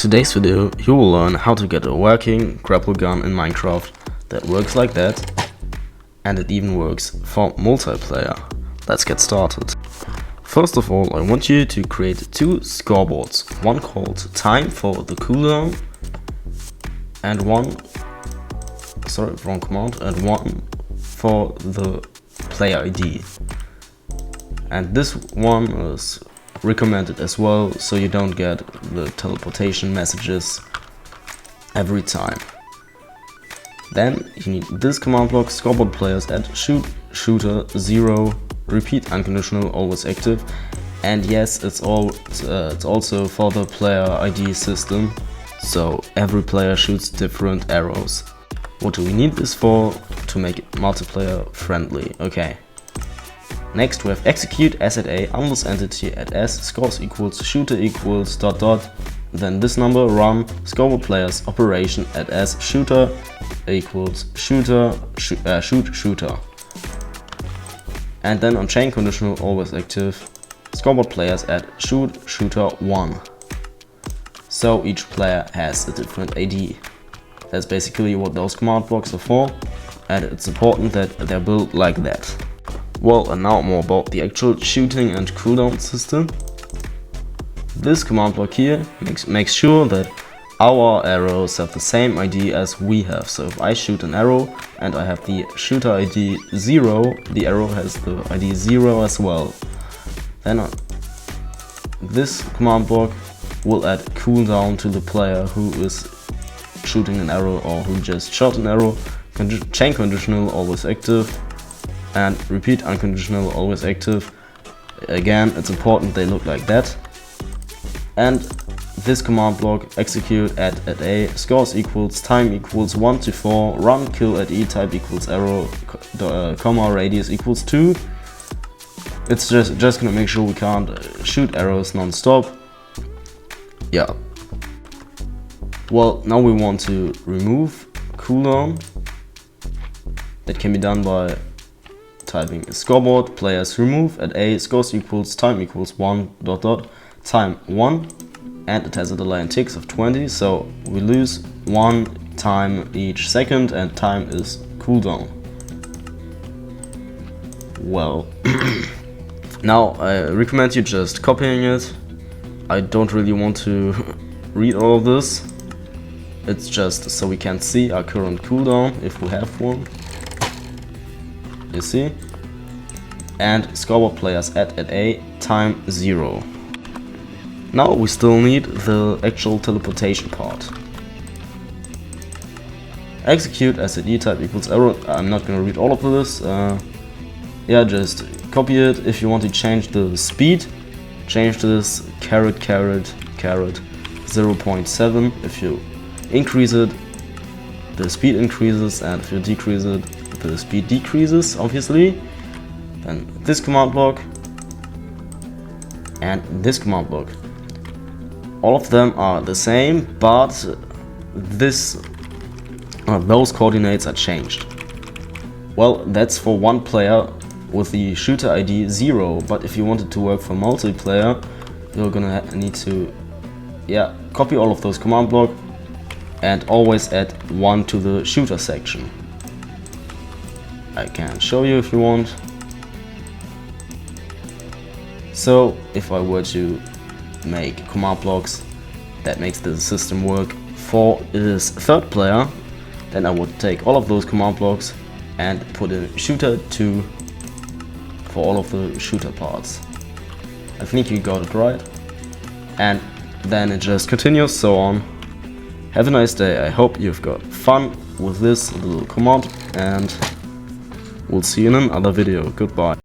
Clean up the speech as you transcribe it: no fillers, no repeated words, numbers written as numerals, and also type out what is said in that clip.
today's video you will learn how to get a working grapple gun in Minecraft that works like that, and it even works for multiplayer. Let's get started. First of all, I want you to create two scoreboards, one called time for the cooldown and one for the player ID. And this one is recommended as well, so you don't get the teleportation messages every time. Then you need this command block: scoreboard players at shoot shooter 0, repeat unconditional, always active. And yes, it's also for the player ID system, so every player shoots different arrows. What do we need this for? To make it multiplayer friendly. Okay. Next we have execute as at a unless entity at s scores equals shooter equals ... then this number run scoreboard players operation at s shooter equals shooter shoot shooter. And then on chain conditional always active scoreboard players at shoot shooter 1. So each player has a different ID. That's basically what those command blocks are for, and it's important that they're built like that. Well, and now more about the actual shooting and cooldown system. This command block here makes sure that our arrows have the same ID as we have. So if I shoot an arrow and I have the shooter ID 0, the arrow has the ID 0 as well. Then this command block will add cooldown to the player who is shooting an arrow or who just shot an arrow. Chain conditional always active and repeat unconditional always active. Again, it's important they look like that. And this command block execute at a scores equals time equals 1 to 4 run kill at e type equals arrow comma radius equals 2. It's just gonna make sure we can't shoot arrows non-stop. Yeah. Well, now we want to remove cooldown. That can be done by typing scoreboard players remove at a scores equals time equals 1 ... time 1, and it has a delay in ticks of 20, so we lose 1 time each second, and time is cooldown. Well, now I recommend you just copying it. I don't really want to read all of this. It's just so we can see our current cooldown if we have one. You see? And scoreboard players at a time 0. Now we still need the actual teleportation part. Execute as at e type equals arrow. I'm not gonna read all of this. Yeah, just copy it. If you want to change the speed, change this caret 0.7. If you increase it, the speed increases, and if you decrease it, the speed decreases, obviously. Then this command block and this command block. All of them are the same, but those coordinates are changed. Well, that's for one player with the shooter ID 0, but if you want it to work for multiplayer, you're gonna need to copy all of those command block and always add 1 to the shooter section. I can show you if you want. So if I were to make command blocks that makes the system work for this third player, then I would take all of those command blocks and put in shooter 2 for all of the shooter parts. I think you got it right. And then it just continues so on. Have a nice day. I hope you've got fun with this little command, and we'll see you in another video. Goodbye.